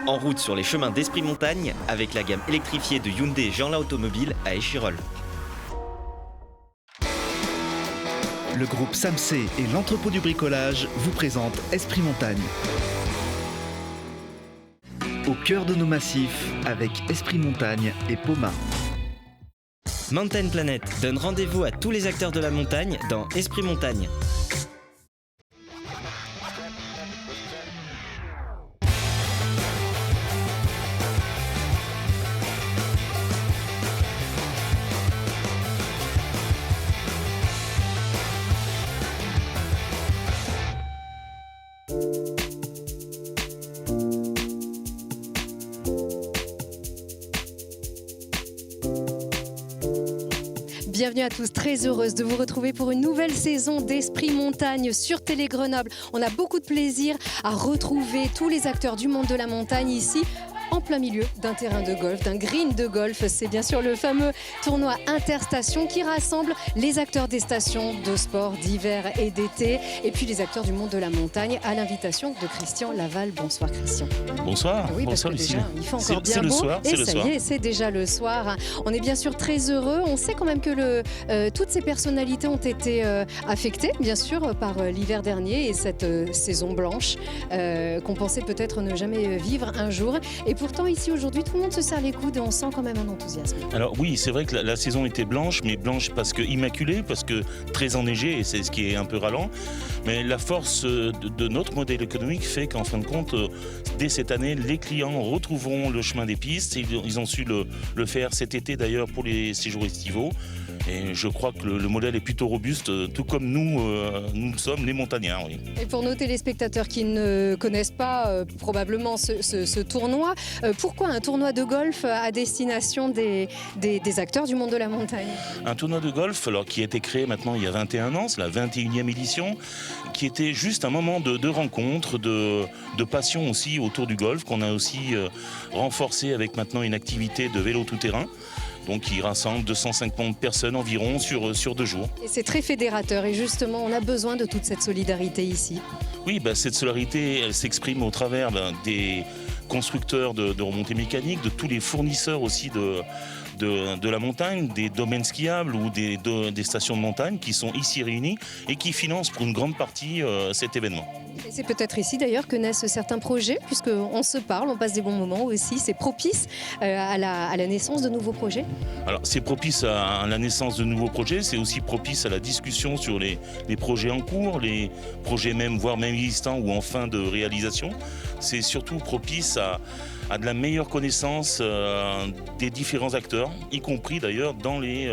En route sur les chemins d'Esprit Montagne avec la gamme électrifiée de Hyundai et Jeanlin Automobile à Échirolles. Le groupe Samsé et l'entrepôt du bricolage vous présentent Esprit Montagne. Au cœur de nos massifs avec Esprit Montagne et Poma. Mountain Planet donne rendez-vous à tous les acteurs de la montagne dans Esprit Montagne. Bienvenue à tous, très heureuse de vous retrouver pour une nouvelle saison d'Esprit Montagne sur Télé Grenoble. On a beaucoup de plaisir à retrouver tous les acteurs du monde de la montagne ici, en plein milieu d'un terrain de golf, d'un green de golf. C'est bien sûr le fameux tournoi Interstation qui rassemble les acteurs des stations de sport d'hiver et d'été et puis les acteurs du monde de la montagne à l'invitation de Christian Laval. Bonsoir Christian. Bonsoir. Oui, bonsoir parce que Lucie. déjà, il fait encore bien le beau soir, et le ça soir. y est, c'est déjà le soir. On est bien sûr très heureux. On sait quand même que toutes ces personnalités ont été affectées bien sûr par l'hiver dernier et cette saison blanche qu'on pensait peut-être ne jamais vivre un jour. Et pourtant ici aujourd'hui, tout le monde se serre les coudes et on sent quand même un enthousiasme. Alors oui, c'est vrai que la saison était blanche, mais blanche parce que immaculée, parce que très enneigée, et c'est ce qui est un peu ralent. Mais la force de notre modèle économique fait qu'en fin de compte, dès cette année, les clients retrouveront le chemin des pistes. Ils ont su le faire cet été d'ailleurs pour les séjours estivaux. Et je crois que le modèle est plutôt robuste, tout comme nous sommes les montagnards. Oui. Et pour nos téléspectateurs qui ne connaissent pas probablement ce tournoi, pourquoi un tournoi de golf à destination des acteurs du monde de la montagne? Un tournoi de golf alors, qui a été créé maintenant il y a 21 ans, c'est la 21e édition, qui était juste un moment de rencontre, de passion aussi autour du golf, qu'on a aussi renforcé avec maintenant une activité de vélo tout-terrain. Donc qui rassemble 250 personnes environ sur 2 jours. Et c'est très fédérateur et justement on a besoin de toute cette solidarité ici. Oui, cette solidarité elle s'exprime au travers des constructeurs de remontées mécaniques, de tous les fournisseurs aussi de la montagne, des domaines skiables ou des stations de montagne qui sont ici réunis et qui financent pour une grande partie cet événement. Et c'est peut-être ici d'ailleurs que naissent certains projets, puisqu'on se parle, on passe des bons moments aussi. C'est propice à la naissance de nouveaux projets. Alors c'est propice à la naissance de nouveaux projets, c'est aussi propice à la discussion sur les projets en cours, les projets voire même existants ou en fin de réalisation. C'est surtout propice à de la meilleure connaissance des différents acteurs, y compris d'ailleurs dans les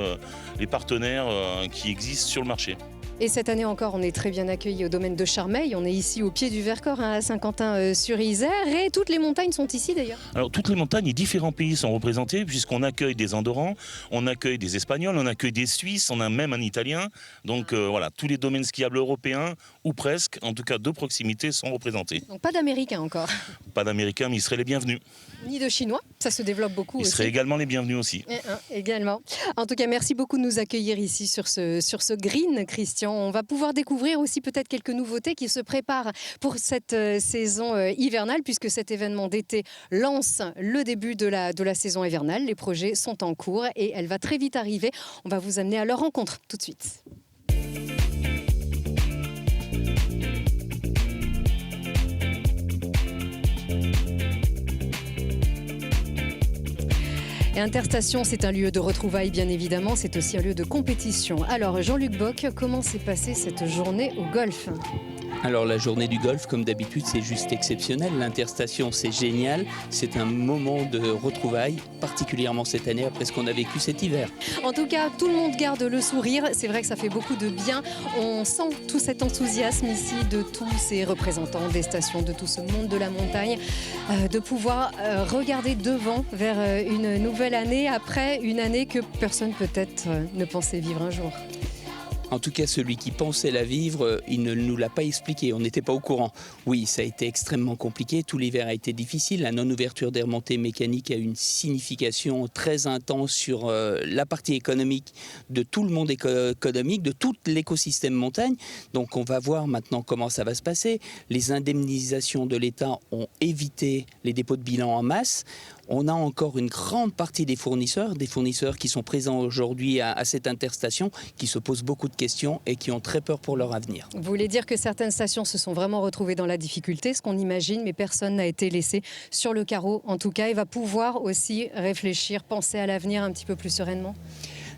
partenaires qui existent sur le marché. Et cette année encore, on est très bien accueillis au domaine de Charmeil. On est ici au pied du Vercors, à Saint-Quentin-sur-Isère. Et toutes les montagnes sont ici d'ailleurs. Alors toutes les montagnes et différents pays sont représentés puisqu'on accueille des Andorrans, on accueille des Espagnols, on accueille des Suisses, on a même un Italien. Donc voilà, tous les domaines skiables européens, ou presque, en tout cas de proximité, sont représentés. Donc pas d'Américains encore. Pas d'Américains, mais ils seraient les bienvenus. Ni de Chinois, ça se développe beaucoup aussi. Ils seraient également les bienvenus aussi. Également. En tout cas, merci beaucoup de nous accueillir ici sur ce green, Christian. On va pouvoir découvrir aussi peut-être quelques nouveautés qui se préparent pour cette saison hivernale, puisque cet événement d'été lance le début de la saison hivernale. Les projets sont en cours et elle va très vite arriver. On va vous amener à leur rencontre tout de suite. Et Interstation, c'est un lieu de retrouvailles, bien évidemment. C'est aussi un lieu de compétition. Alors, Jean-Luc Bock, comment s'est passée cette journée au golf ? Alors la journée du golf, comme d'habitude, c'est juste exceptionnel. L'Interstation, c'est génial. C'est un moment de retrouvailles, particulièrement cette année après ce qu'on a vécu cet hiver. En tout cas, tout le monde garde le sourire. C'est vrai que ça fait beaucoup de bien. On sent tout cet enthousiasme ici de tous ces représentants des stations, de tout ce monde de la montagne, de pouvoir regarder devant vers une nouvelle année, après une année que personne peut-être ne pensait vivre un jour. En tout cas, celui qui pensait la vivre, il ne nous l'a pas expliqué, on n'était pas au courant. Oui, ça a été extrêmement compliqué, tout l'hiver a été difficile, la non-ouverture des remontées mécaniques a une signification très intense sur la partie économique de tout le monde économique, de tout l'écosystème montagne. Donc on va voir maintenant comment ça va se passer. Les indemnisations de l'État ont évité les dépôts de bilan en masse. On a encore une grande partie des fournisseurs qui sont présents aujourd'hui à cette interstation, qui se posent beaucoup de questions et qui ont très peur pour leur avenir. Vous voulez dire que certaines stations se sont vraiment retrouvées dans la difficulté, ce qu'on imagine, mais personne n'a été laissé sur le carreau, en tout cas, et va pouvoir aussi réfléchir, penser à l'avenir un petit peu plus sereinement?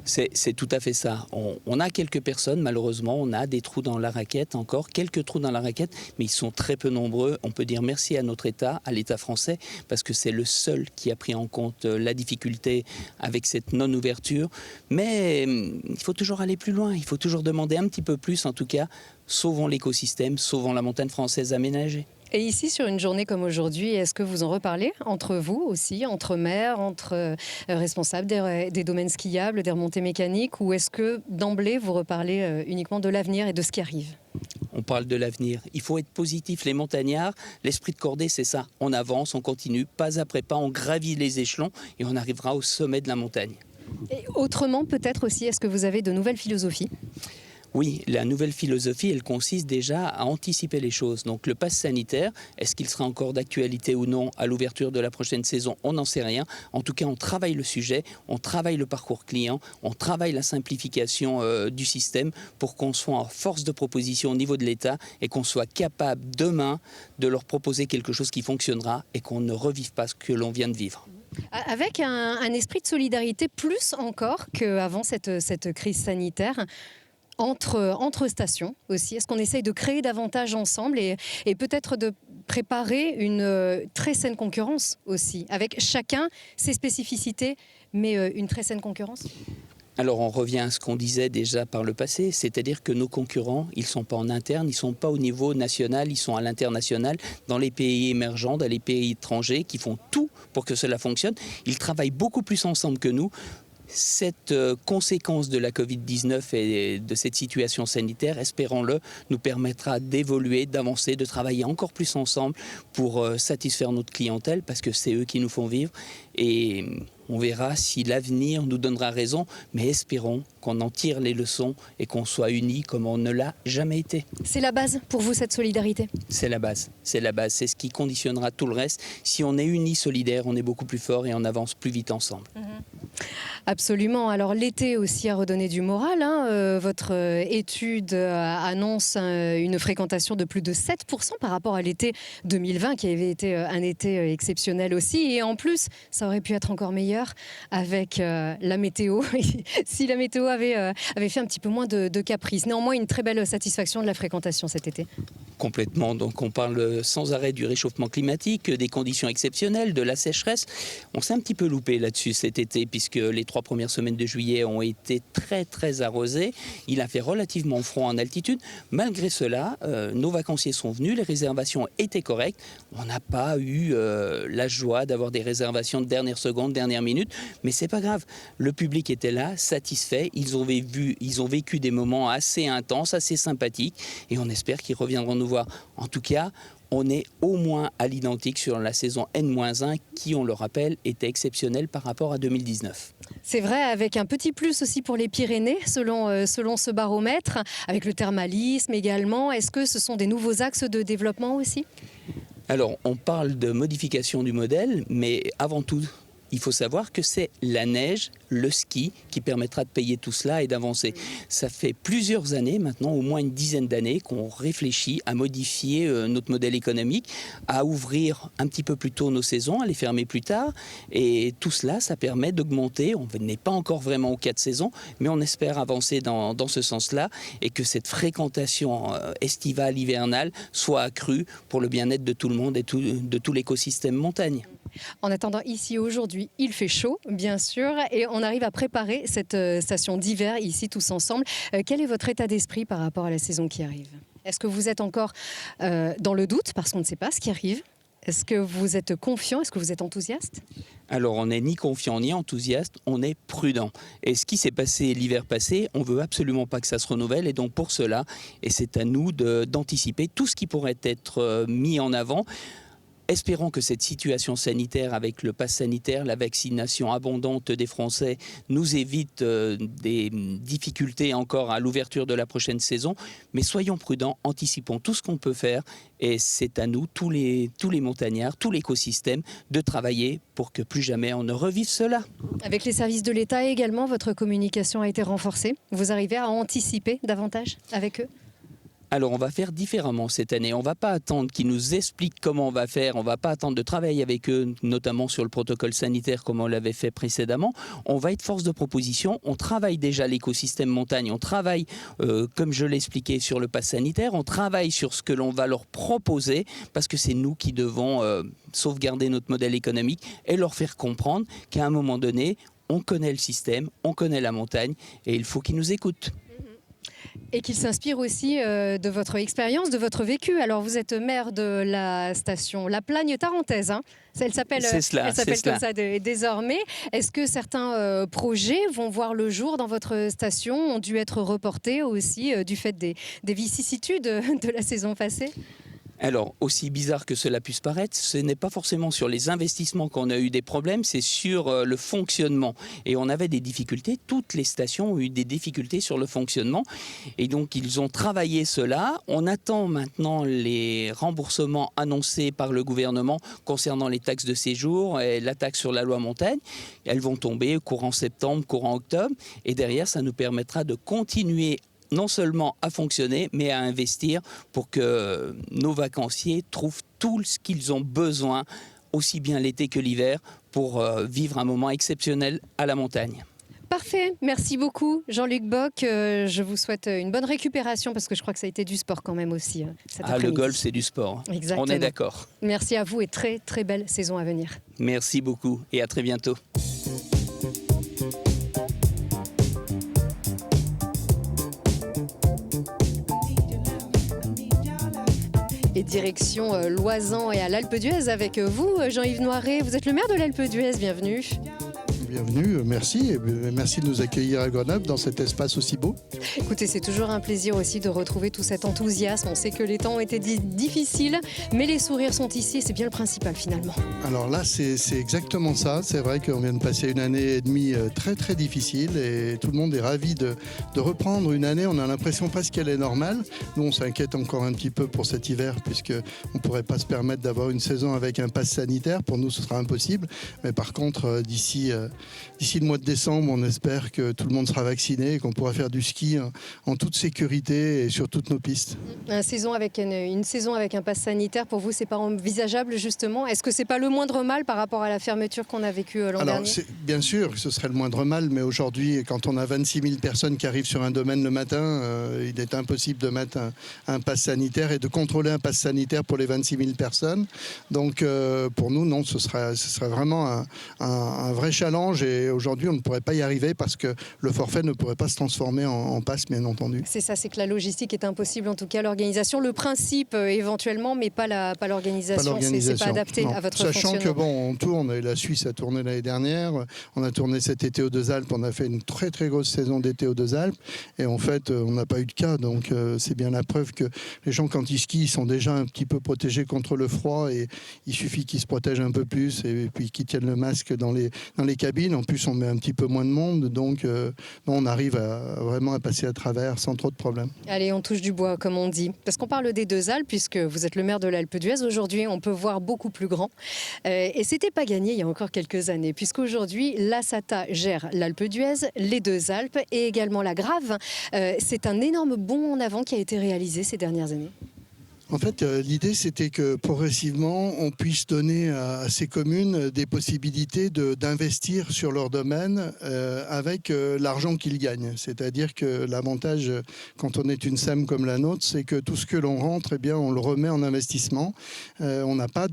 C'est tout à fait ça. On a quelques personnes, malheureusement, on a des trous dans la raquette encore, quelques trous dans la raquette, mais ils sont très peu nombreux. On peut dire merci à notre État, à l'État français, parce que c'est le seul qui a pris en compte la difficulté avec cette non-ouverture. Mais il faut toujours aller plus loin, il faut toujours demander un petit peu plus, en tout cas, sauvons l'écosystème, sauvons la montagne française aménagée. Et ici, sur une journée comme aujourd'hui, est-ce que vous en reparlez entre vous aussi, entre maires, entre responsables des domaines skiables, des remontées mécaniques, ou est-ce que d'emblée, vous reparlez uniquement de l'avenir et de ce qui arrive? On parle de l'avenir. Il faut être positif. Les montagnards, l'esprit de cordée, c'est ça. On avance, on continue, pas après pas, on gravit les échelons et on arrivera au sommet de la montagne. Et autrement, peut-être aussi, est-ce que vous avez de nouvelles philosophies? Oui, la nouvelle philosophie, elle consiste déjà à anticiper les choses. Donc le pass sanitaire, est-ce qu'il sera encore d'actualité ou non à l'ouverture de la prochaine saison? On n'en sait rien. En tout cas, on travaille le sujet, on travaille le parcours client, on travaille la simplification du système pour qu'on soit en force de proposition au niveau de l'État et qu'on soit capable demain de leur proposer quelque chose qui fonctionnera et qu'on ne revive pas ce que l'on vient de vivre. Avec un esprit de solidarité plus encore qu'avant cette crise sanitaire. Entre stations aussi, est-ce qu'on essaye de créer davantage ensemble et peut-être de préparer une très saine concurrence aussi, avec chacun ses spécificités, mais une très saine concurrence? Alors on revient à ce qu'on disait déjà par le passé, c'est-à-dire que nos concurrents, ils ne sont pas en interne, ils ne sont pas au niveau national, ils sont à l'international, dans les pays émergents, dans les pays étrangers, qui font tout pour que cela fonctionne. Ils travaillent beaucoup plus ensemble que nous. Cette conséquence de la Covid-19 et de cette situation sanitaire, espérons-le, nous permettra d'évoluer, d'avancer, de travailler encore plus ensemble pour satisfaire notre clientèle, parce que c'est eux qui nous font vivre. Et on verra si l'avenir nous donnera raison, mais espérons qu'on en tire les leçons et qu'on soit unis comme on ne l'a jamais été. C'est la base pour vous, cette solidarité? C'est la base, c'est ce qui conditionnera tout le reste. Si on est unis, solidaires, on est beaucoup plus fort et on avance plus vite ensemble. Absolument. Alors l'été aussi a redonné du moral. Votre étude annonce une fréquentation de plus de 7% par rapport à l'été 2020 qui avait été un été exceptionnel aussi. Et en plus, ça aurait pu être encore meilleur avec la météo. Si la météo avait fait un petit peu moins de caprices. Néanmoins, une très belle satisfaction de la fréquentation cet été. Complètement. Donc on parle sans arrêt du réchauffement climatique, des conditions exceptionnelles, de la sécheresse. On s'est un petit peu loupé là-dessus cet été puisque les 3 premières semaines de juillet ont été très très arrosées. Il a fait relativement froid en altitude. Malgré cela, nos vacanciers sont venus, les réservations étaient correctes. On n'a pas eu la joie d'avoir des réservations de dernière seconde, dernière minute, mais c'est pas grave. Le public était là, satisfait. Ils ont vécu des moments assez intenses, assez sympathiques et on espère qu'ils reviendront nous voir. En tout cas, on est au moins à l'identique sur la saison N-1 qui, on le rappelle, était exceptionnelle par rapport à 2019. C'est vrai, avec un petit plus aussi pour les Pyrénées, selon ce baromètre, avec le thermalisme également. Est-ce que ce sont des nouveaux axes de développement aussi? Alors, on parle de modification du modèle, mais avant tout, il faut savoir que c'est la neige, le ski qui permettra de payer tout cela et d'avancer. Ça fait plusieurs années maintenant, au moins une dizaine d'années, qu'on réfléchit à modifier notre modèle économique, à ouvrir un petit peu plus tôt nos saisons, à les fermer plus tard. Et tout cela, ça permet d'augmenter. On n'est pas encore vraiment aux 4 saisons, mais on espère avancer dans ce sens-là et que cette fréquentation estivale, hivernale soit accrue pour le bien-être de tout le monde et de tout l'écosystème montagne. En attendant, ici aujourd'hui, il fait chaud, bien sûr, et on arrive à préparer cette station d'hiver ici tous ensemble. Quel est votre état d'esprit par rapport à la saison qui arrive? Est-ce que vous êtes encore dans le doute parce qu'on ne sait pas ce qui arrive? Est-ce que vous êtes confiant? Est-ce que vous êtes enthousiaste? Alors, on n'est ni confiant ni enthousiaste, on est prudent. Et ce qui s'est passé l'hiver passé, on ne veut absolument pas que ça se renouvelle. Et donc, pour cela, et c'est à nous d'anticiper tout ce qui pourrait être mis en avant. Espérons que cette situation sanitaire avec le pass sanitaire, la vaccination abondante des Français nous évite des difficultés encore à l'ouverture de la prochaine saison. Mais soyons prudents, anticipons tout ce qu'on peut faire et c'est à nous, tous les montagnards, tout l'écosystème, de travailler pour que plus jamais on ne revive cela. Avec les services de l'État également, votre communication a été renforcée. Vous arrivez à anticiper davantage avec eux? Alors on va faire différemment cette année. On ne va pas attendre qu'ils nous expliquent comment on va faire. On ne va pas attendre de travailler avec eux, notamment sur le protocole sanitaire comme on l'avait fait précédemment. On va être force de proposition. On travaille déjà l'écosystème montagne. On travaille, comme je l'expliquais, sur le pass sanitaire. On travaille sur ce que l'on va leur proposer parce que c'est nous qui devons sauvegarder notre modèle économique et leur faire comprendre qu'à un moment donné, on connaît le système, on connaît la montagne et il faut qu'ils nous écoutent. Et qu'il s'inspire aussi de votre expérience, de votre vécu. Alors, vous êtes maire de la station La Plagne tarentaise. Hein. Elle s'appelle comme ça désormais. Est-ce que certains projets vont voir le jour dans votre station, ont dû être reportés aussi du fait des vicissitudes de la saison passée ? Alors, aussi bizarre que cela puisse paraître, ce n'est pas forcément sur les investissements qu'on a eu des problèmes, c'est sur le fonctionnement. Et on avait des difficultés, toutes les stations ont eu des difficultés sur le fonctionnement. Et donc, ils ont travaillé cela. On attend maintenant les remboursements annoncés par le gouvernement concernant les taxes de séjour et la taxe sur la loi montagne. Elles vont tomber courant septembre, courant octobre. Et derrière, ça nous permettra de continuer non seulement à fonctionner, mais à investir pour que nos vacanciers trouvent tout ce qu'ils ont besoin, aussi bien l'été que l'hiver, pour vivre un moment exceptionnel à la montagne. Parfait, merci beaucoup Jean-Luc Bock. Je vous souhaite une bonne récupération parce que je crois que ça a été du sport quand même aussi cet après-midi. Le golf, c'est du sport. Exactement. On est d'accord. Merci à vous et très très belle saison à venir. Merci beaucoup et à très bientôt. Et direction Loisan et à l'Alpe d'Huez avec vous, Jean-Yves Noiret. Vous êtes le maire de l'Alpe d'Huez, bienvenue. Bienvenue, merci. Et merci de nous accueillir à Grenoble dans cet espace aussi beau. Écoutez, c'est toujours un plaisir aussi de retrouver tout cet enthousiasme. On sait que les temps ont été difficiles, mais les sourires sont ici et c'est bien le principal finalement. Alors là, c'est exactement ça. C'est vrai qu'on vient de passer une année et demie très très difficile et tout le monde est ravi de reprendre une année. On a l'impression presque qu'elle est normale. Nous, on s'inquiète encore un petit peu pour cet hiver puisqu'on ne pourrait pas se permettre d'avoir une saison avec un pass sanitaire. Pour nous, ce sera impossible. Mais par contre, d'ici le mois de décembre, on espère que tout le monde sera vacciné et qu'on pourra faire du ski en toute sécurité et sur toutes nos pistes. Une saison avec un pass sanitaire, pour vous, c'est pas envisageable justement? Est-ce que c'est pas le moindre mal par rapport à la fermeture qu'on a vécue l'an dernier? Bien sûr, ce serait le moindre mal, mais aujourd'hui, quand on a 26 000 personnes qui arrivent sur un domaine le matin, il est impossible de mettre un pass sanitaire et de contrôler un pass sanitaire pour les 26 000 personnes. Donc pour nous, non, ce serait vraiment un vrai challenge. Et aujourd'hui, on ne pourrait pas y arriver parce que le forfait ne pourrait pas se transformer en pass, bien entendu. C'est ça, c'est que la logistique est impossible, en tout cas l'organisation, le principe éventuellement, mais pas l'organisation. C'est pas adapté à votre fonctionnement. Sachant que on tourne, et la Suisse a tourné l'année dernière, on a tourné cet été aux Deux-Alpes, on a fait une très très grosse saison d'été aux Deux-Alpes, et en fait, on n'a pas eu de cas, donc c'est bien la preuve que les gens, quand ils skient, ils sont déjà un petit peu protégés contre le froid, et il suffit qu'ils se protègent un peu plus, et puis qu'ils tiennent le masque dans les cabines. En plus, on met un petit peu moins de monde, donc on arrive vraiment à passer à travers sans trop de problèmes. Allez, on touche du bois, comme on dit. Parce qu'on parle des Deux-Alpes, puisque vous êtes le maire de l'Alpe d'Huez. Aujourd'hui, on peut voir beaucoup plus grand. Et c'était pas gagné il y a encore quelques années, puisqu'aujourd'hui, la SATA gère l'Alpe d'Huez, les Deux-Alpes et également la Grave. C'est un énorme bond en avant qui a été réalisé ces dernières années. En fait, l'idée, c'était que progressivement, on puisse donner à ces communes des possibilités d'investir sur leur domaine avec l'argent qu'ils gagnent. C'est-à-dire que l'avantage, quand on est une SEM comme la nôtre, c'est que tout ce que l'on rentre, eh bien, on le remet en investissement. On n'a pas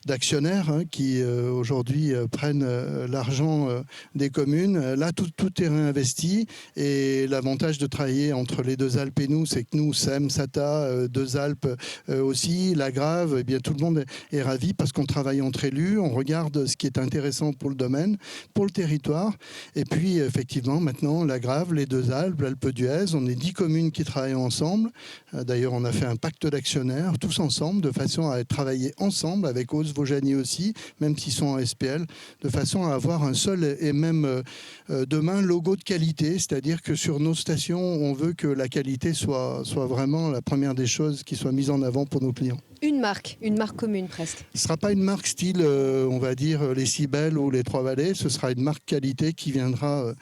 d'actionnaires qui, aujourd'hui, prennent l'argent des communes. Là, tout est réinvesti. Et l'avantage de travailler entre les Deux-Alpes et nous, c'est que nous, SEM, SATA, Deux Alpes aussi, la Grave, eh bien, tout le monde est ravi parce qu'on travaille entre élus, on regarde ce qui est intéressant pour le domaine, pour le territoire. Et puis, effectivement, maintenant, la Grave, les Deux Alpes, l'Alpe d'Huez, on est 10 communes qui travaillent ensemble. D'ailleurs, on a fait un pacte d'actionnaires, tous ensemble, de façon à travailler ensemble, avec Haute-Vaujanie aussi, même s'ils sont en SPL, de façon à avoir un seul et même demain logo de qualité, c'est-à-dire que sur nos stations, on veut que la qualité soit vraiment la première des choses qui soit mise en avant pour nos clients. Une marque commune presque. Ce ne sera pas une marque style, on va dire, les Cybèles ou les Trois-Vallées, ce sera une marque qualité qui viendra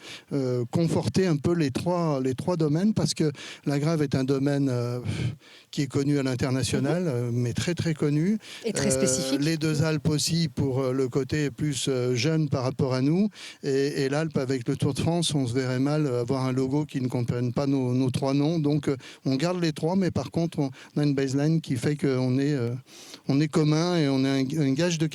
conforter un peu les trois domaines, parce que la Grave est un domaine qui est connu à l'international, mais très très connu. Et très spécifique. Les Deux Alpes aussi pour le côté plus jeune par rapport à nous. Et l'Alpe avec le Tour de France, on se verrait mal avoir un logo qui ne comprenne pas nos trois noms. Donc on garde les trois, mais par contre on a une baseline qui fait qu'on est commun et on est un gage de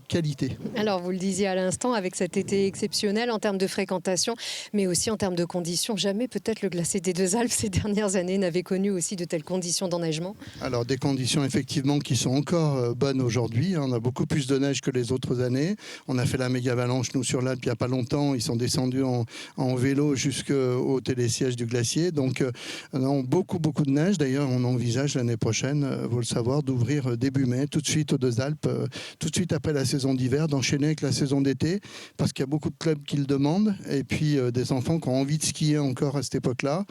qualité. Alors vous le disiez à l'instant, avec cet été exceptionnel en termes de fréquentation, mais aussi en termes de conditions. Jamais peut-être le glacier des Deux Alpes ces dernières années n'avait connu aussi de telles conditions d'enneigement. Alors des conditions effectivement qui sont encore bonnes aujourd'hui. On a beaucoup plus de neige que les autres années. On a fait la méga avalanche nous sur l'Alpe il n'y a pas longtemps. Ils sont descendus en vélo jusqu'au télésiège du glacier. Donc on a beaucoup de neige. D'ailleurs on envisage l'année prochaine, vous le savoir, d'ouvrir début mai, tout de suite aux Deux Alpes, tout de suite après la saison d'hiver, d'enchaîner avec la saison d'été, parce qu'il y a beaucoup de clubs qui le demandent, et puis des enfants qui ont envie de skier encore à cette époque-là.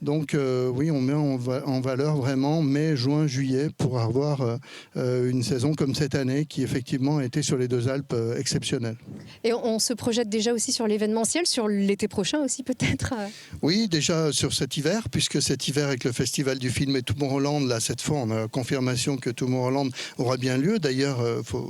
Donc oui, on met en valeur vraiment mai, juin, juillet pour avoir une saison comme cette année qui effectivement a été sur les Deux Alpes exceptionnelle. Et on se projette déjà aussi sur l'événementiel, sur l'été prochain aussi peut-être. Oui, déjà sur cet hiver, puisque cet hiver avec le Festival du film et Tomorrowland, là cette fois on a confirmation que Tomorrowland aura bien lieu. D'ailleurs,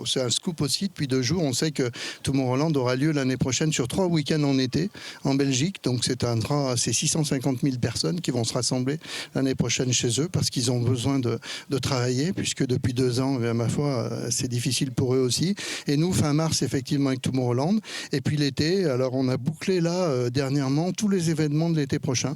c'est un scoop aussi, depuis 2 jours, on sait que Tomorrowland aura lieu l'année prochaine sur 3 week-ends en été en Belgique. Donc c'est 650 000 personnes qui vont se rassembler l'année prochaine chez eux parce qu'ils ont besoin de travailler, puisque depuis 2 ans, ma foi, c'est difficile pour eux aussi. Et nous, fin mars, effectivement, avec Tomorrowland. Et puis l'été, alors on a bouclé là, dernièrement, tous les événements de l'été prochain.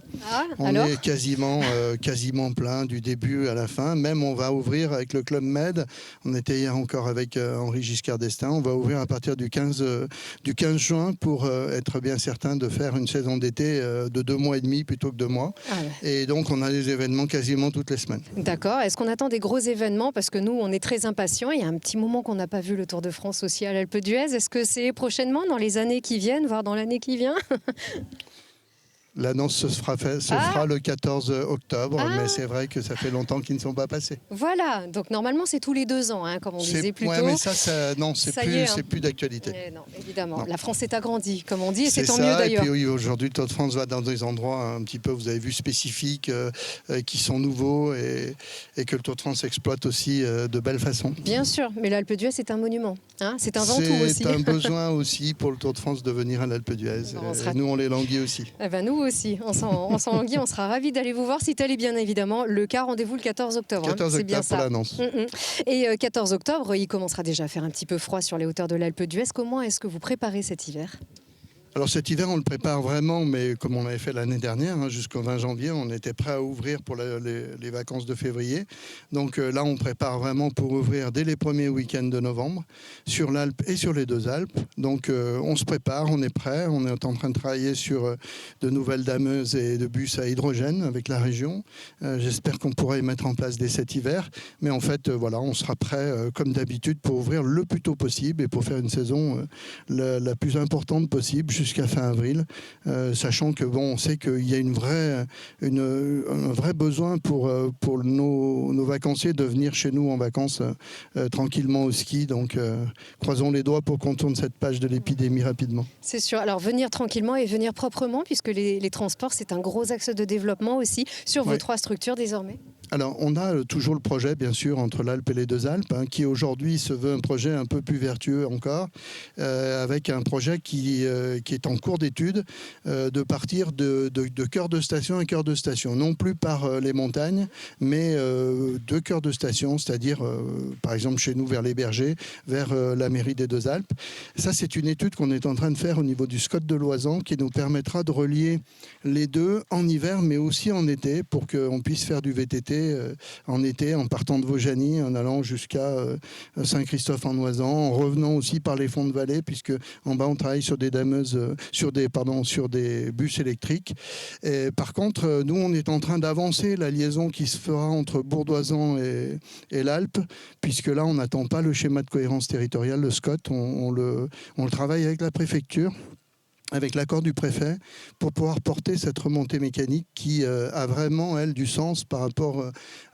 On est quasiment plein du début à la fin. Même on va ouvrir avec le Club Med. On était hier encore avec Henri Giscard d'Estaing. On va ouvrir à partir du 15 juin pour être bien certain de faire une saison d'été de 2 mois et demi plutôt que 2 mois. Et donc on a des événements quasiment toutes les semaines. D'accord. Est-ce qu'on attend des gros événements? Parce que nous, on est très impatients. Il y a un petit moment qu'on n'a pas vu le Tour de France aussi à l'Alpe d'Huez. Est-ce que c'est prochainement, dans les années qui viennent, voire dans l'année qui vient? L'annonce se fera le 14 octobre, mais c'est vrai que ça fait longtemps qu'ils ne sont pas passés. Voilà, donc normalement c'est tous les 2 ans, comme on disait plus tôt. Oui, mais c'est plus d'actualité. Non, évidemment. Non. La France s'est agrandie, comme on dit, et c'est tant mieux d'ailleurs. Et puis oui, aujourd'hui, le Tour de France va dans des endroits un petit peu, vous avez vu, spécifiques, qui sont nouveaux et que le Tour de France exploite aussi de belle façon. Bien sûr, mais l'Alpe d'Huez, c'est un monument. C'est un Ventoux aussi. C'est un besoin aussi pour le Tour de France de venir à l'Alpe d'Huez. Nous, on les languit aussi. Nous aussi, on s'en languit, on sera ravis d'aller vous voir si tu allez bien évidemment. Le cas, rendez-vous le 14 octobre. 14 c'est bien ça. Pour l'annonce. Et 14 octobre, il commencera déjà à faire un petit peu froid sur les hauteurs de l'Alpe d'Huez. Comment est-ce que vous préparez cet hiver ? Alors cet hiver, on le prépare vraiment, mais comme on l'avait fait l'année dernière, jusqu'au 20 janvier, on était prêt à ouvrir pour les vacances de février. Donc là, on prépare vraiment pour ouvrir dès les premiers week-ends de novembre, sur l'Alpe et sur les Deux Alpes. Donc on se prépare, on est prêt, on est en train de travailler sur de nouvelles dameuses et de bus à hydrogène avec la région. J'espère qu'on pourra y mettre en place dès cet hiver. Mais en fait, voilà, on sera prêt, comme d'habitude, pour ouvrir le plus tôt possible et pour faire une saison la plus importante possible, jusqu'à fin avril, sachant que on sait qu'il y a un vrai besoin pour nos vacanciers de venir chez nous en vacances tranquillement au ski. Donc croisons les doigts pour qu'on tourne cette page de l'épidémie rapidement. C'est sûr. Alors venir tranquillement et venir proprement, puisque les transports, c'est un gros axe de développement aussi sur vos 3 structures désormais. Alors, on a toujours le projet, bien sûr, entre l'Alpe et les Deux Alpes, qui aujourd'hui se veut un projet un peu plus vertueux encore, avec un projet qui est en cours d'étude, de partir de cœur de station à cœur de station, non plus par les montagnes, mais de cœur de station, c'est-à-dire, par exemple, chez nous, vers les Bergers, vers la mairie des Deux Alpes. Ça, c'est une étude qu'on est en train de faire au niveau du SCOT de Loisan, qui nous permettra de relier les deux en hiver, mais aussi en été, pour qu'on puisse faire du VTT en été, en partant de Vaujany, en allant jusqu'à Saint-Christophe-en-Noisant, en revenant aussi par les fonds de vallée, puisque en bas on travaille sur des dameuses, sur des bus électriques. Et par contre, nous on est en train d'avancer la liaison qui se fera entre Bourdoisan et l'Alpe, puisque là on n'attend pas le schéma de cohérence territoriale, le SCOT, on le travaille avec la préfecture, avec l'accord du préfet, pour pouvoir porter cette remontée mécanique qui a vraiment, elle, du sens par rapport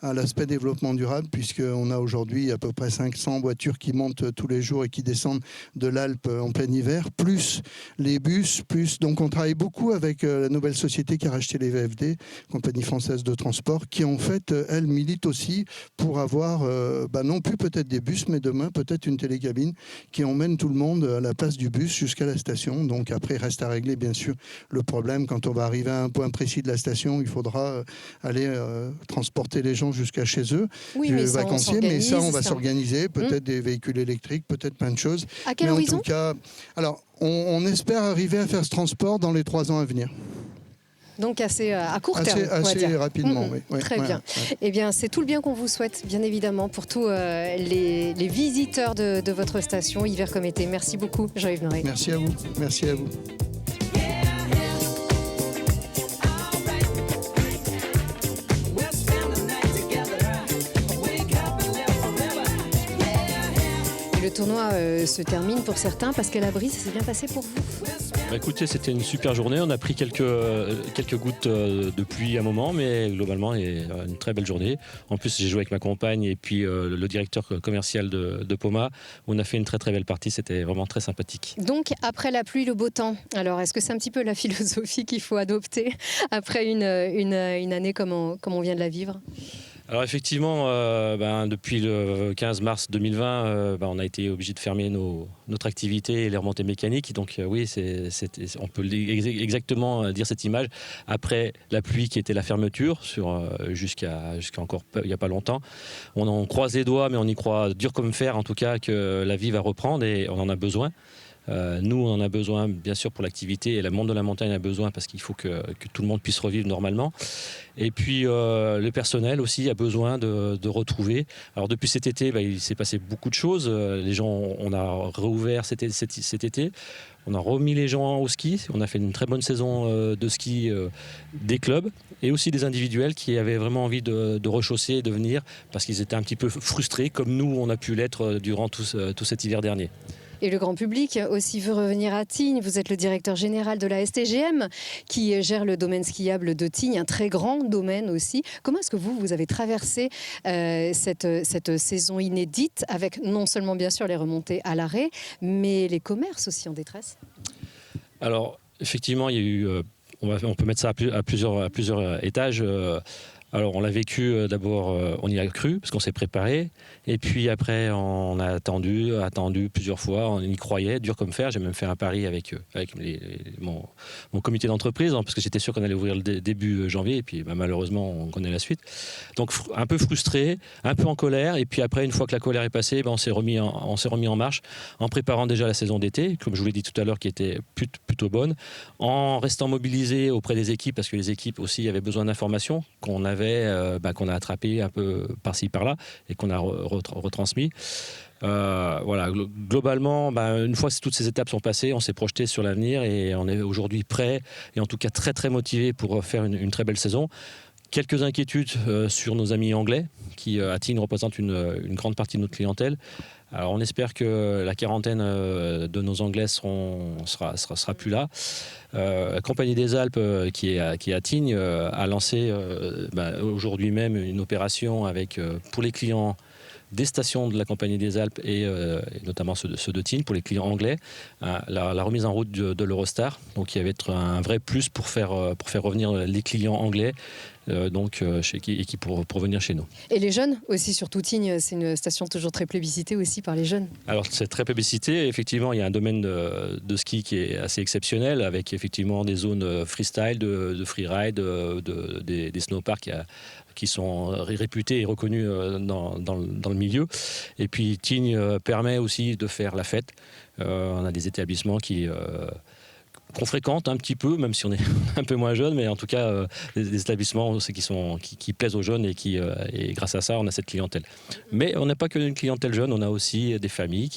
à l'aspect développement durable, puisqu'on a aujourd'hui à peu près 500 voitures qui montent tous les jours et qui descendent de l'Alpe en plein hiver, plus les bus, plus... Donc on travaille beaucoup avec la nouvelle société qui a racheté les VFD, Compagnie Française de Transport, qui en fait, elle, milite aussi pour avoir, non plus peut-être des bus, mais demain peut-être une télécabine qui emmène tout le monde à la place du bus jusqu'à la station. Donc après, reste à régler bien sûr le problème. Quand on va arriver à un point précis de la station, il faudra aller transporter les gens jusqu'à chez eux, vacanciers, mais ça on va s'organiser, peut-être des véhicules électriques, peut-être plein de choses. À quel En horizon ? tout cas, alors on espère arriver à faire ce transport dans les 3 ans à venir. Donc assez à court terme, assez rapidement, oui. Très bien. Eh bien, c'est tout le bien qu'on vous souhaite, bien évidemment, pour tous les visiteurs de votre station, hiver comme été. Merci beaucoup, Jean-Yves Noret. Merci à vous. Merci à vous. Le tournoi se termine pour certains. Pascal Abri, ça s'est bien passé pour vous ? Écoutez, c'était une super journée. On a pris quelques gouttes de pluie à un moment, mais globalement, une très belle journée. En plus, j'ai joué avec ma compagne et puis le directeur commercial de Poma. On a fait une très très belle partie. C'était vraiment très sympathique. Donc, après la pluie, le beau temps. Alors, est-ce que c'est un petit peu la philosophie qu'il faut adopter après une année comme on vient de la vivre ? Alors effectivement, depuis le 15 mars 2020, on a été obligé de fermer notre activité et les remontées mécaniques. Donc oui, on peut exactement dire cette image. Après la pluie qui était la fermeture, jusqu'à encore il n'y a pas longtemps, on croise les doigts, mais on y croit dur comme fer en tout cas que la vie va reprendre et on en a besoin. Nous, on en a besoin, bien sûr, pour l'activité, et le monde de la montagne a besoin parce qu'il faut que tout le monde puisse revivre normalement. Et puis, le personnel aussi a besoin de retrouver. Alors, depuis cet été, il s'est passé beaucoup de choses. Les gens, on a réouvert cet été. On a remis les gens au ski. On a fait une très bonne saison de ski des clubs et aussi des individuels qui avaient vraiment envie de rechausser et de venir parce qu'ils étaient un petit peu frustrés, comme nous, on a pu l'être durant tout cet hiver dernier. Et le grand public aussi veut revenir à Tignes. Vous êtes le directeur général de la STGM qui gère le domaine skiable de Tignes, un très grand domaine aussi. Comment est-ce que vous avez traversé cette saison inédite avec non seulement bien sûr les remontées à l'arrêt, mais les commerces aussi en détresse ? Alors effectivement, il y a eu, on peut mettre ça à plusieurs étages. Alors on l'a vécu d'abord, on y a cru parce qu'on s'est préparé et puis après on a attendu plusieurs fois, on y croyait, dur comme fer. J'ai même fait un pari avec mon comité d'entreprise parce que j'étais sûr qu'on allait ouvrir le début janvier et puis malheureusement on connaît la suite. Donc un peu frustré, un peu en colère et puis après une fois que la colère est passée, on s'est remis en marche en préparant déjà la saison d'été, comme je vous l'ai dit tout à l'heure, qui était plutôt bonne, en restant mobilisé auprès des équipes parce que les équipes aussi avaient besoin d'informations qu'on a attrapé un peu par-ci par-là et qu'on a retransmis. Globalement, une fois que toutes ces étapes sont passées, on s'est projeté sur l'avenir et on est aujourd'hui prêt et en tout cas très très motivé pour faire une très belle saison. Quelques inquiétudes sur nos amis anglais qui à Tignes représentent une grande partie de notre clientèle. Alors on espère que la quarantaine de nos Anglais sera plus là. La Compagnie des Alpes qui est à Tignes a lancé aujourd'hui même une opération avec pour les clients des stations de la Compagnie des Alpes et notamment ceux de Tignes pour les clients anglais, la remise en route de l'Eurostar, donc qui va être un vrai plus pour faire revenir les clients anglais pour venir chez nous. Et les jeunes aussi, surtout Tignes, c'est une station toujours très plébiscitée aussi par les jeunes. Alors c'est très plébiscité, effectivement il y a un domaine de ski qui est assez exceptionnel avec effectivement des zones freestyle, de freeride, des snowparks qui sont réputés et reconnus dans le milieu. Et puis Tignes permet aussi de faire la fête. On a des établissements qu'on fréquente un petit peu, même si on est un peu moins jeune, mais en tout cas des établissements qui plaisent aux jeunes et grâce à ça on a cette clientèle. Mais on n'a pas qu'une clientèle jeune, on a aussi des familles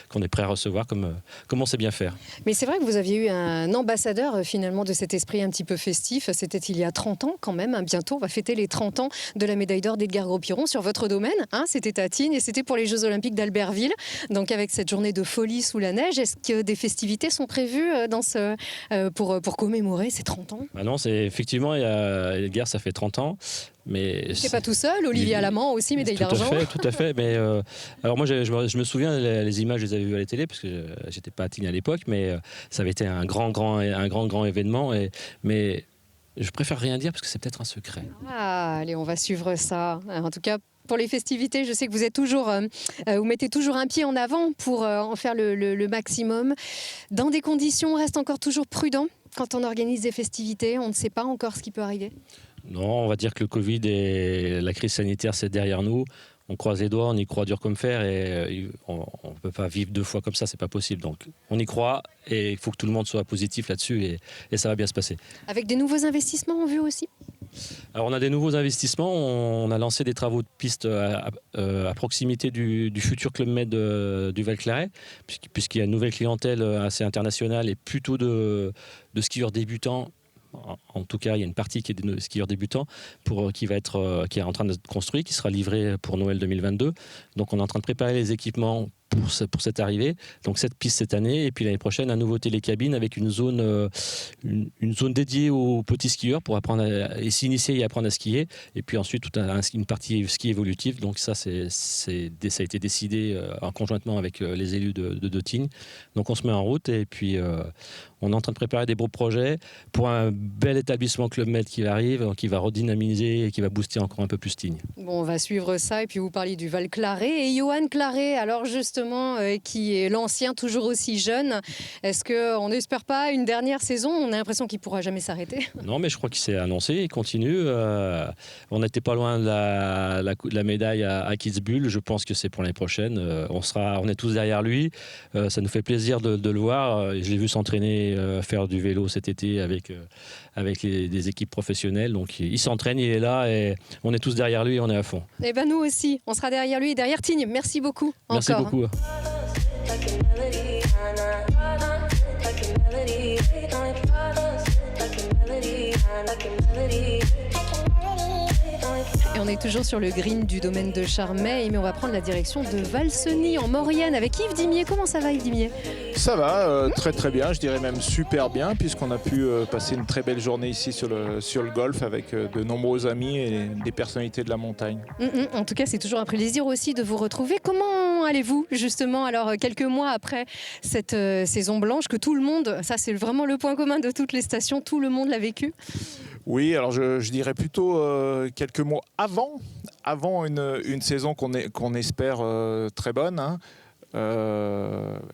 qu'on est prêt à recevoir comme on sait bien faire. Mais c'est vrai que vous aviez eu un ambassadeur finalement de cet esprit un petit peu festif, c'était il y a 30 ans quand même, bientôt on va fêter les 30 ans de la médaille d'or d'Edgar Gros-Piron sur votre domaine, c'était à Tignes et c'était pour les Jeux Olympiques d'Albertville, donc avec cette journée de folie sous la neige, est-ce que des festivités sont prévues pour commémorer ces 30 ans? Non, effectivement, Edgar, ça fait 30 ans. Mais c'est pas tout seul, Olivier Alamand aussi, médaille d'argent. Tout à fait. Mais alors moi, je me souviens, les images, je les avais vues à la télé, parce que j'étais pas à Tignes à l'époque, mais ça avait été un grand événement. Mais je préfère rien dire, parce que c'est peut-être un secret. Allez, on va suivre ça. En tout cas, pour les festivités, je sais que vous êtes toujours, vous mettez toujours un pied en avant pour en faire le maximum. Dans des conditions, on reste encore toujours prudent quand on organise des festivités. On ne sait pas encore ce qui peut arriver. Non, on va dire que le Covid et la crise sanitaire, c'est derrière nous. On croise les doigts, on y croit dur comme fer et on ne peut pas vivre 2 fois comme ça, c'est pas possible. Donc on y croit et il faut que tout le monde soit positif là-dessus et ça va bien se passer. Avec des nouveaux investissements en vue aussi ? Alors on a des nouveaux investissements, on a lancé des travaux de piste à proximité du futur Club Med du Val-Claret, puisqu'il y a une nouvelle clientèle assez internationale et plutôt de skieurs débutants. En tout cas, il y a une partie qui est des skieurs débutants qui est en train d'être construit, qui sera livré pour Noël 2022. Donc on est en train de préparer les équipements pour cette arrivée. Donc cette piste cette année et puis l'année prochaine un nouveau télécabine avec une zone dédiée aux petits skieurs pour apprendre et s'initier et apprendre à skier. Et puis ensuite une partie ski évolutif. Donc ça ça a été décidé conjointement avec les élus de Tignes. Donc on se met en route et puis on est en train de préparer des beaux projets pour un bel établissement Club Med qui arrive, qui va redynamiser et qui va booster encore un peu plus Tignes. Bon, on va suivre ça et puis vous parliez du Val-Claret et Johan Claret, alors justement qui est l'ancien toujours aussi jeune, est-ce qu'on n'espère pas une dernière saison? On a l'impression qu'il ne pourra jamais s'arrêter. Non, mais je crois qu'il s'est annoncé, il continue. On n'était pas loin de la médaille à Kitzbühel, je pense que c'est pour l'année prochaine. On est tous derrière lui, ça nous fait plaisir de le voir. Je l'ai vu s'entraîner, faire du vélo cet été avec des équipes professionnelles. Donc il s'entraîne, il est là et on est tous derrière lui et on est à fond. Et ben nous aussi, on sera derrière lui et derrière Tignes. Merci beaucoup. Merci encore. Beaucoup. Et on est toujours sur le green du domaine de Charmey, mais on va prendre la direction de Valseny en Maurienne avec Yves Dimier. Comment ça va Yves Dimier? Ça va, très très bien, je dirais même super bien, puisqu'on a pu passer une très belle journée ici sur le golf avec de nombreux amis et des personnalités de la montagne. En tout cas, c'est toujours un plaisir aussi de vous retrouver. Comment allez-vous justement, alors quelques mois après cette saison blanche que tout le monde, ça c'est vraiment le point commun de toutes les stations, tout le monde l'a vécu? Oui, alors je dirais plutôt quelques mois avant une saison qu'on espère très bonne.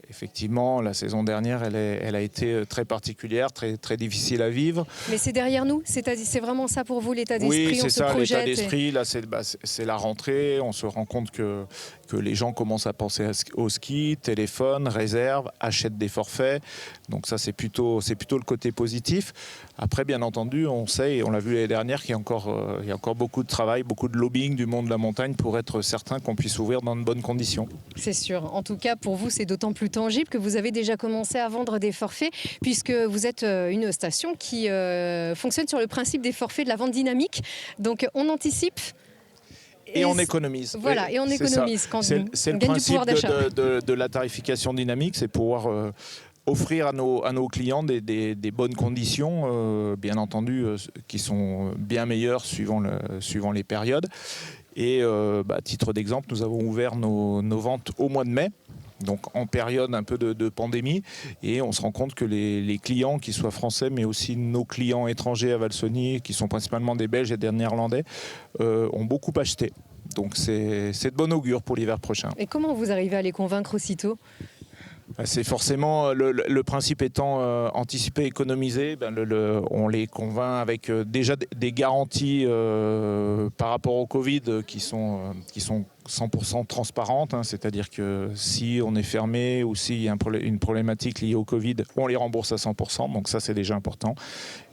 Effectivement, la saison dernière, elle a été très particulière, très, très difficile à vivre. Mais c'est derrière nous, c'est vraiment ça pour vous, l'état d'esprit? Oui, c'est ça, l'état d'esprit. Là, c'est la rentrée, on se rend compte que les gens commencent à penser au ski, téléphone, réserve, achètent des forfaits. Donc ça, c'est plutôt le côté positif. Après, bien entendu, on sait, et on l'a vu l'année dernière, qu'il y a encore beaucoup de travail, beaucoup de lobbying du monde de la montagne pour être certain qu'on puisse ouvrir dans de bonnes conditions. C'est sûr. En tout cas, pour vous, c'est d'autant plus tangible que vous avez déjà commencé à vendre des forfaits, puisque vous êtes une station qui fonctionne sur le principe des forfaits de la vente dynamique. Donc, on anticipe. Et on économise. Voilà, oui, et on économise quand on gagne du pouvoir d'achat. C'est le principe de la tarification dynamique, c'est pouvoir offrir à nos clients des bonnes conditions, bien entendu, qui sont bien meilleures suivant les périodes. Et à titre d'exemple, nous avons ouvert nos ventes au mois de mai, donc en période un peu de pandémie, et on se rend compte que les clients, qu'ils soient français, mais aussi nos clients étrangers à Valseny, qui sont principalement des Belges et des Néerlandais, ont beaucoup acheté. Donc c'est de bon augure pour l'hiver prochain. Et comment vous arrivez à les convaincre aussitôt ? C'est forcément le principe étant anticiper, économiser. On les convainc avec déjà des garanties par rapport au Covid qui sont 100% transparentes. C'est-à-dire que si on est fermé ou s'il y a une problématique liée au Covid, on les rembourse à 100%. Donc ça, c'est déjà important.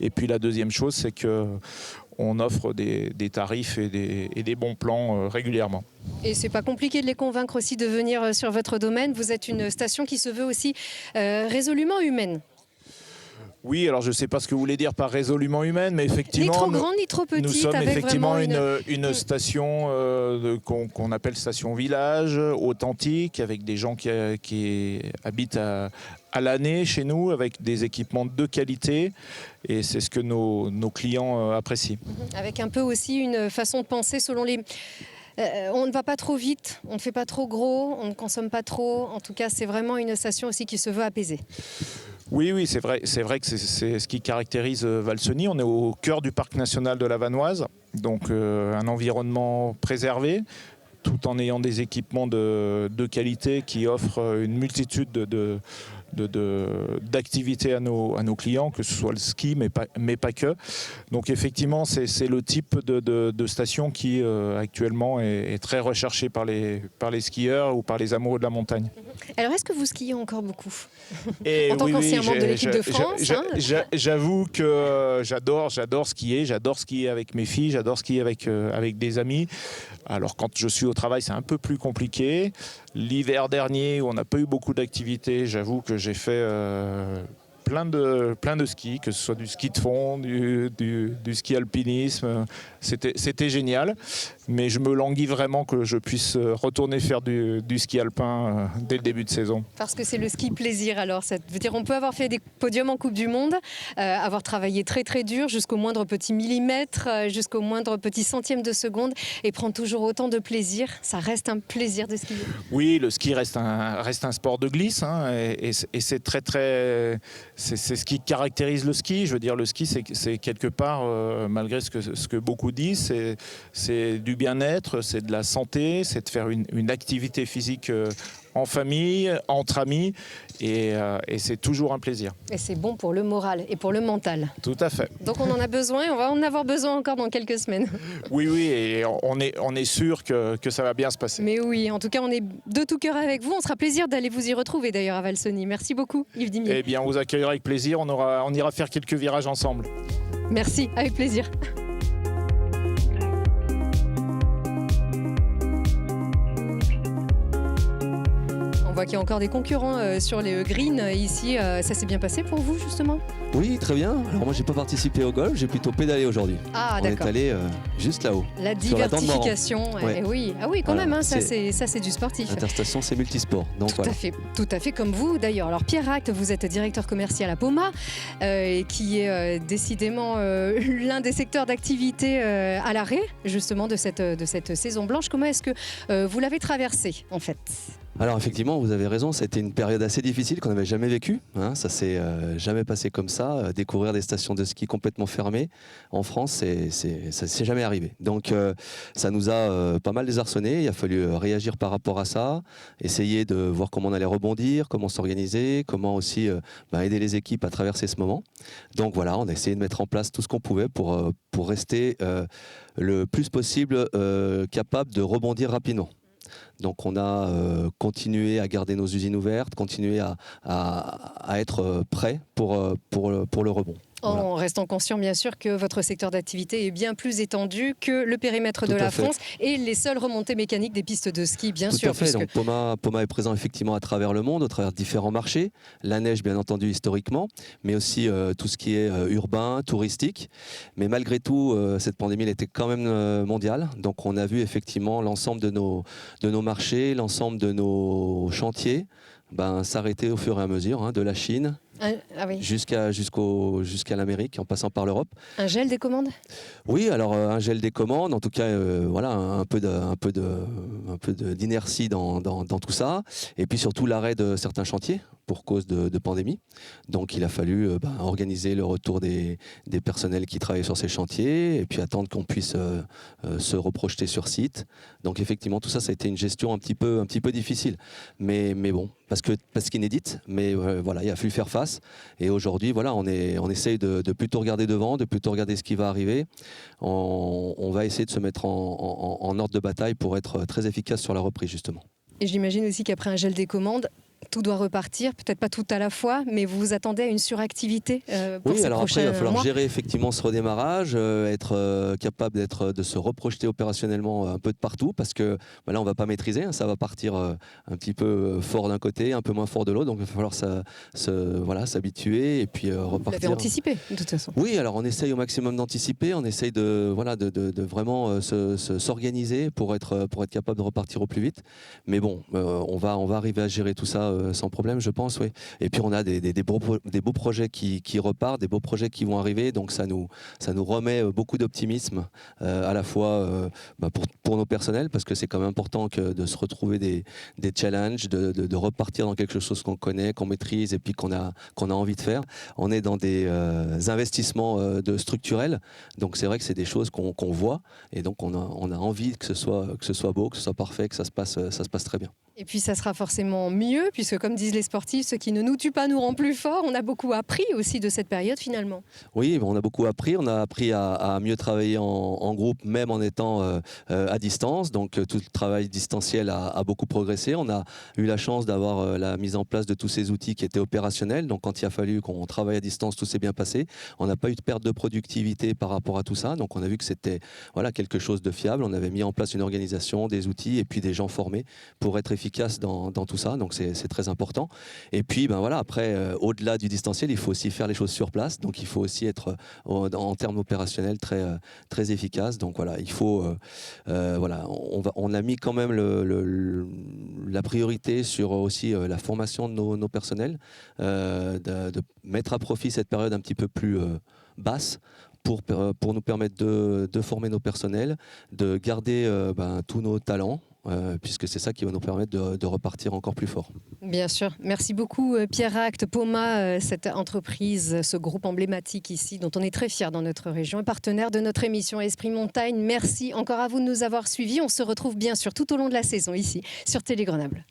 Et puis la deuxième chose, c'est qu'on offre des tarifs et des bons plans régulièrement. Et c'est pas compliqué de les convaincre aussi de venir sur votre domaine. Vous êtes une station qui se veut aussi résolument humaine. Oui, alors je ne sais pas ce que vous voulez dire par résolument humaine, mais effectivement, ni trop grande ni trop petite. Nous sommes avec effectivement une station qu'on appelle station village, authentique, avec des gens qui habitent à l'année chez nous, avec des équipements de qualité, et c'est ce que nos clients apprécient. Avec un peu aussi une façon de penser selon les... on ne va pas trop vite, on ne fait pas trop gros, on ne consomme pas trop. En tout cas, c'est vraiment une station aussi qui se veut apaisée. Oui, c'est vrai que c'est ce qui caractérise Valseny. On est au cœur du parc national de la Vanoise, donc un environnement préservé, tout en ayant des équipements de qualité qui offrent une multitude d'activités à nos clients, que ce soit le ski, mais pas que. Donc effectivement, c'est le type de station qui actuellement est très recherché par les skieurs ou par les amoureux de la montagne. Alors est-ce que vous skiez encore beaucoup en tant qu'ancien membre de l'équipe de France? J'avoue que j'adore skier avec mes filles, j'adore skier avec des amis. Alors quand je suis au travail, c'est un peu plus compliqué. L'hiver dernier, où on n'a pas eu beaucoup d'activités, j'avoue que j'ai fait plein de skis, que ce soit du ski de fond, du ski alpinisme. C'était génial, mais je me languis vraiment que je puisse retourner faire du ski alpin dès le début de saison. Parce que c'est le ski plaisir alors. Ça veut dire on peut avoir fait des podiums en Coupe du Monde, avoir travaillé très très dur jusqu'au moindre petit millimètre, jusqu'au moindre petit centième de seconde et prendre toujours autant de plaisir. Ça reste un plaisir de skier. Oui, le ski reste un sport de glisse et c'est très... C'est ce qui caractérise le ski. Je veux dire, le ski, c'est quelque part, malgré ce que beaucoup disent, c'est du bien-être, c'est de la santé, c'est de faire une activité physique en famille, entre amis, et c'est toujours un plaisir. Et c'est bon pour le moral et pour le mental. Tout à fait. Donc on en a besoin et on va en avoir besoin encore dans quelques semaines. Oui, et on est sûr que ça va bien se passer. Mais oui, en tout cas, on est de tout cœur avec vous. On sera plaisir d'aller vous y retrouver d'ailleurs à Valseny. Merci beaucoup, Yves Dimier. Eh bien, on vous accueillera avec plaisir. On ira faire quelques virages ensemble. Merci, avec plaisir. On voit qu'il y a encore des concurrents sur les greens ici. Ça s'est bien passé pour vous justement? Oui, très bien. Alors moi, j'ai pas participé au golf, j'ai plutôt pédalé aujourd'hui. Ah, on est allé juste là-haut. La diversification. Ouais. Oui, ah oui, quand voilà, même. Hein, ça, c'est du sportif. Interstation, c'est multisport. Donc tout à fait comme vous d'ailleurs. Alors Pierre Acte, vous êtes directeur commercial à Poma, qui est décidément l'un des secteurs d'activité à l'arrêt justement de cette saison blanche. Comment est-ce que vous l'avez traversée en fait? Alors effectivement, vous avez raison, c'était une période assez difficile qu'on n'avait jamais vécue. Hein, ça s'est jamais passé comme ça. Découvrir des stations de ski complètement fermées en France, ça s'est jamais arrivé. Donc ça nous a pas mal désarçonnés. Il a fallu réagir par rapport à ça, essayer de voir comment on allait rebondir, comment s'organiser, comment aussi aider les équipes à traverser ce moment. Donc voilà, on a essayé de mettre en place tout ce qu'on pouvait pour rester le plus possible capable de rebondir rapidement. Donc on a continué à garder nos usines ouvertes, continué à être prêts pour le rebond. Voilà. En restant conscient bien sûr que votre secteur d'activité est bien plus étendu que le périmètre de la France et les seules remontées mécaniques des pistes de ski bien sûr. Tout à fait, donc Poma est présent effectivement à travers le monde, à travers différents marchés, la neige bien entendu historiquement, mais aussi tout ce qui est urbain, touristique. Mais malgré tout, cette pandémie elle était quand même mondiale, donc on a vu effectivement l'ensemble de nos marchés, l'ensemble de nos chantiers s'arrêter au fur et à mesure, de la Chine jusqu'à l'Amérique, en passant par l'Europe. Un gel des commandes? Oui, alors un gel des commandes, en tout cas, voilà, un peu d'inertie dans tout ça, et puis surtout l'arrêt de certains chantiers pour cause de pandémie. Donc il a fallu organiser le retour des personnels qui travaillaient sur ces chantiers, et puis attendre qu'on puisse se reprojeter sur site. Donc effectivement, tout ça, ça a été une gestion un petit peu difficile, mais bon. parce qu'inédite, mais voilà, il a fallu faire face. Et aujourd'hui, voilà, on essaye de plutôt regarder devant, de plutôt regarder ce qui va arriver. On va essayer de se mettre en ordre de bataille pour être très efficace sur la reprise, justement. Et j'imagine aussi qu'après un gel des commandes, tout doit repartir, peut-être pas tout à la fois, mais vous vous attendez à une suractivité pour oui, ces alors après, il va falloir mois. gérer effectivement ce redémarrage, être capable de se reprojeter opérationnellement un peu de partout, parce que là, on ne va pas maîtriser, hein, ça va partir un petit peu fort d'un côté, un peu moins fort de l'autre, donc il va falloir s'habituer et puis repartir. Vous l'avez anticipé, de toute façon. Oui, alors on essaye au maximum d'anticiper, on essaye de vraiment s'organiser pour être capable de repartir au plus vite. Mais bon, on va arriver à gérer tout ça sans problème, je pense, oui. Et puis on a des beaux projets qui repartent, des beaux projets qui vont arriver, donc ça nous remet beaucoup d'optimisme à la fois pour nos personnels, parce que c'est quand même important de se retrouver des challenges, de repartir dans quelque chose qu'on connaît, qu'on maîtrise et puis qu'on a envie de faire. On est dans des investissements structurels, donc c'est vrai que c'est des choses qu'on voit, et donc on a envie que ce soit beau, que ce soit parfait, que ça se passe très bien. Et puis ça sera forcément mieux, puisque comme disent les sportifs, ce qui ne nous tue pas nous rend plus forts. On a beaucoup appris aussi de cette période finalement. Oui, on a beaucoup appris. On a appris à mieux travailler en groupe, même en étant à distance. Donc tout le travail distanciel a beaucoup progressé. On a eu la chance d'avoir la mise en place de tous ces outils qui étaient opérationnels. Donc quand il a fallu qu'on travaille à distance, tout s'est bien passé. On n'a pas eu de perte de productivité par rapport à tout ça. Donc on a vu que c'était quelque chose de fiable. On avait mis en place une organisation, des outils et puis des gens formés pour être efficace dans tout ça, donc c'est très important. Et puis après, au-delà du distanciel, il faut aussi faire les choses sur place, donc il faut aussi être en termes opérationnels très efficace. Donc voilà, il faut on a mis quand même la priorité sur aussi la formation de nos personnels, de mettre à profit cette période un petit peu plus basse pour nous permettre de former nos personnels, de garder tous nos talents, puisque c'est ça qui va nous permettre de repartir encore plus fort. Bien sûr. Merci beaucoup Pierre Acte, Poma, cette entreprise, ce groupe emblématique ici, dont on est très fiers dans notre région et partenaire de notre émission Esprit Montagne. Merci encore à vous de nous avoir suivis. On se retrouve bien sûr tout au long de la saison ici sur Télé Grenoble.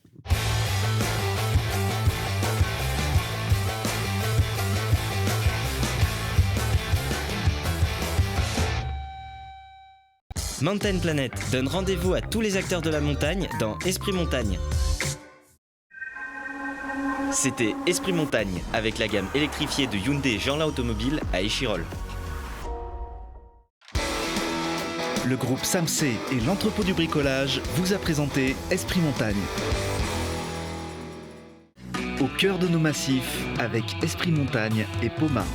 Mountain Planet donne rendez-vous à tous les acteurs de la montagne dans Esprit Montagne. C'était Esprit Montagne avec la gamme électrifiée de Hyundai Jeanlin Automobile à Échirolles. Le groupe SAMC et l'entrepôt du bricolage vous a présenté Esprit Montagne. Au cœur de nos massifs avec Esprit Montagne et Poma.